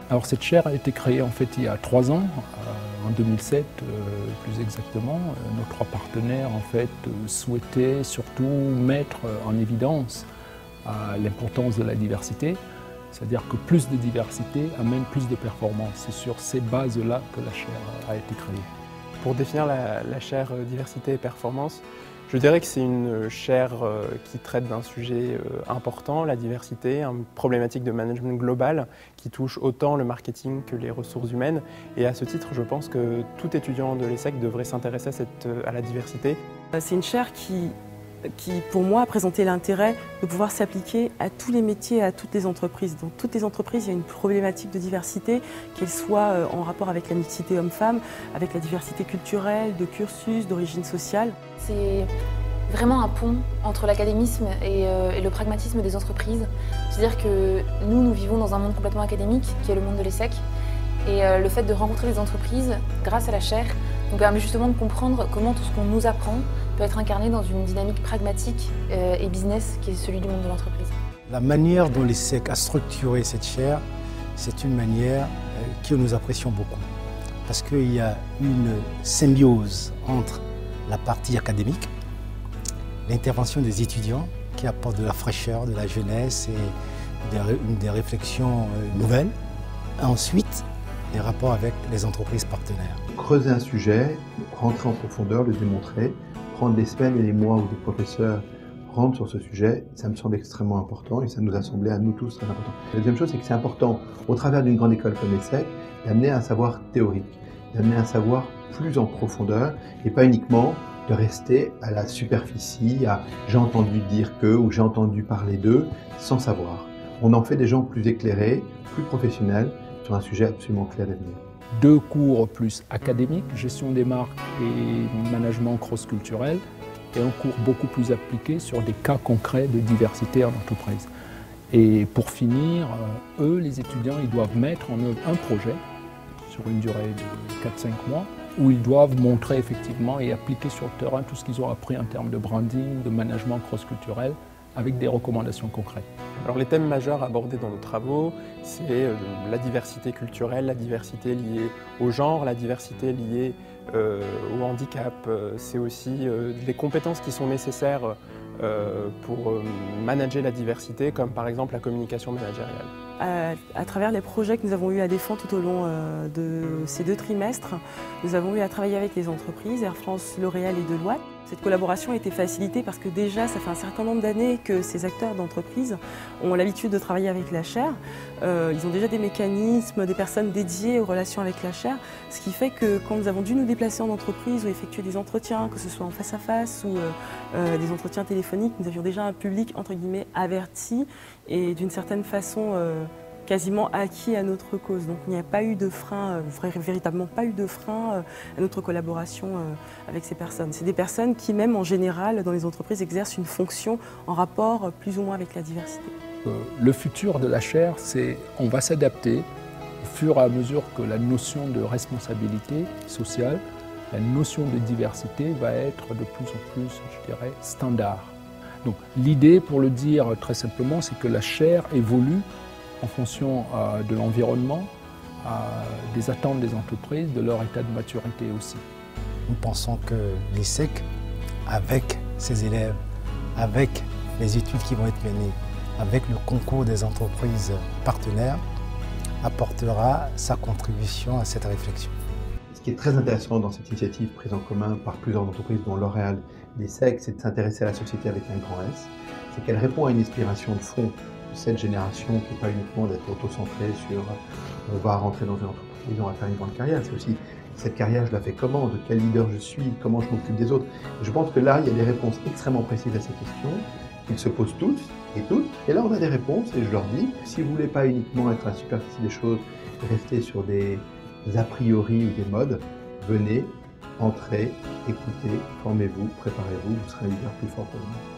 Alors cette chaire a été créée en fait il y a 3 ans, en 2007 plus exactement. Nos 3 partenaires en fait souhaitaient surtout mettre en évidence l'importance de la diversité, c'est-à-dire que plus de diversité amène plus de performance. C'est sur ces bases-là que la chaire a été créée. Pour définir la chaire diversité et performance, je dirais que c'est une chaire qui traite d'un sujet important, la diversité, une problématique de management global qui touche autant le marketing que les ressources humaines. Et à ce titre, je pense que tout étudiant de l'ESSEC devrait s'intéresser à la diversité. C'est une chaire qui, pour moi, a présenté l'intérêt de pouvoir s'appliquer à tous les métiers, à toutes les entreprises. Dans toutes les entreprises, il y a une problématique de diversité, qu'elle soit en rapport avec la mixité homme-femme, avec la diversité culturelle, de cursus, d'origine sociale. C'est vraiment un pont entre l'académisme et le pragmatisme des entreprises. C'est-à-dire que nous vivons dans un monde complètement académique, qui est le monde de l'ESSEC. Et le fait de rencontrer les entreprises, grâce à la chaire, nous permet justement de comprendre comment tout ce qu'on nous apprend peut être incarné dans une dynamique pragmatique et business qui est celui du monde de l'entreprise. La manière dont l'ESSEC a structuré cette chaire, c'est une manière que nous apprécions beaucoup. Parce qu'il y a une symbiose entre la partie académique, l'intervention des étudiants qui apportent de la fraîcheur, de la jeunesse et des réflexions nouvelles. Ensuite, les rapports avec les entreprises partenaires. Creuser un sujet, rentrer en profondeur, le démontrer, prendre des semaines et des mois où des professeurs rentrent sur ce sujet, ça me semble extrêmement important et ça nous a semblé à nous tous très important. La deuxième chose, c'est que c'est important, au travers d'une grande école comme l'ESSEC, d'amener un savoir théorique, d'amener un savoir plus en profondeur et pas uniquement de rester à la superficie, à j'ai entendu dire que ou j'ai entendu parler d'eux, sans savoir. On en fait des gens plus éclairés, plus professionnels, sur un sujet absolument clair d'avenir. 2 cours plus académiques, gestion des marques et management cross-culturel, et un cours beaucoup plus appliqué sur des cas concrets de diversité en entreprise. Et pour finir, eux, les étudiants, ils doivent mettre en œuvre un projet sur une durée de 4-5 mois, où ils doivent montrer effectivement et appliquer sur le terrain tout ce qu'ils ont appris en termes de branding, de management cross-culturel, avec des recommandations concrètes. Alors les thèmes majeurs abordés dans nos travaux, c'est la diversité culturelle, la diversité liée au genre, la diversité liée au handicap. C'est aussi les compétences qui sont nécessaires pour manager la diversité, comme par exemple la communication managériale. À travers les projets que nous avons eu à défendre tout au long de ces 2 trimestres, nous avons eu à travailler avec les entreprises, Air France, L'Oréal et Deloitte. Cette collaboration a été facilitée parce que déjà, ça fait un certain nombre d'années que ces acteurs d'entreprise ont l'habitude de travailler avec la chaire. Ils ont déjà des mécanismes, des personnes dédiées aux relations avec la chaire, ce qui fait que quand nous avons dû nous déplacer en entreprise ou effectuer des entretiens, que ce soit en face à face ou des entretiens téléphoniques, nous avions déjà un public entre guillemets averti et d'une certaine façon quasiment acquis à notre cause. Donc il n'y a pas eu de frein, véritablement pas eu de frein à notre collaboration avec ces personnes. C'est des personnes qui même en général dans les entreprises exercent une fonction en rapport plus ou moins avec la diversité. Le futur de la chaire, c'est qu'on va s'adapter au fur et à mesure que la notion de responsabilité sociale, la notion de diversité va être de plus en plus, je dirais, standard. Donc l'idée, pour le dire très simplement, c'est que la chaire évolue en fonction de l'environnement, des attentes des entreprises, de leur état de maturité aussi. Nous pensons que l'ESSEC, avec ses élèves, avec les études qui vont être menées, avec le concours des entreprises partenaires, apportera sa contribution à cette réflexion. Ce qui est très intéressant dans cette initiative prise en commun par plusieurs entreprises, dont L'Oréal et l'ESSEC, c'est de s'intéresser à la société avec un grand S, c'est qu'elle répond à une inspiration de fond de cette génération qui n'est pas uniquement d'être auto-centrée sur on va rentrer dans une entreprise, on va faire une grande carrière, c'est aussi cette carrière, je la fais comment, de quel leader je suis, comment je m'occupe des autres. Et je pense que là, il y a des réponses extrêmement précises à ces questions, qu'ils se posent tous et toutes, et là on a des réponses, et je leur dis, si vous ne voulez pas uniquement être à la superficie des choses, rester sur des a priori ou des modes, venez, entrez, écoutez, formez-vous, préparez-vous, vous serez un leader plus fort pour vous.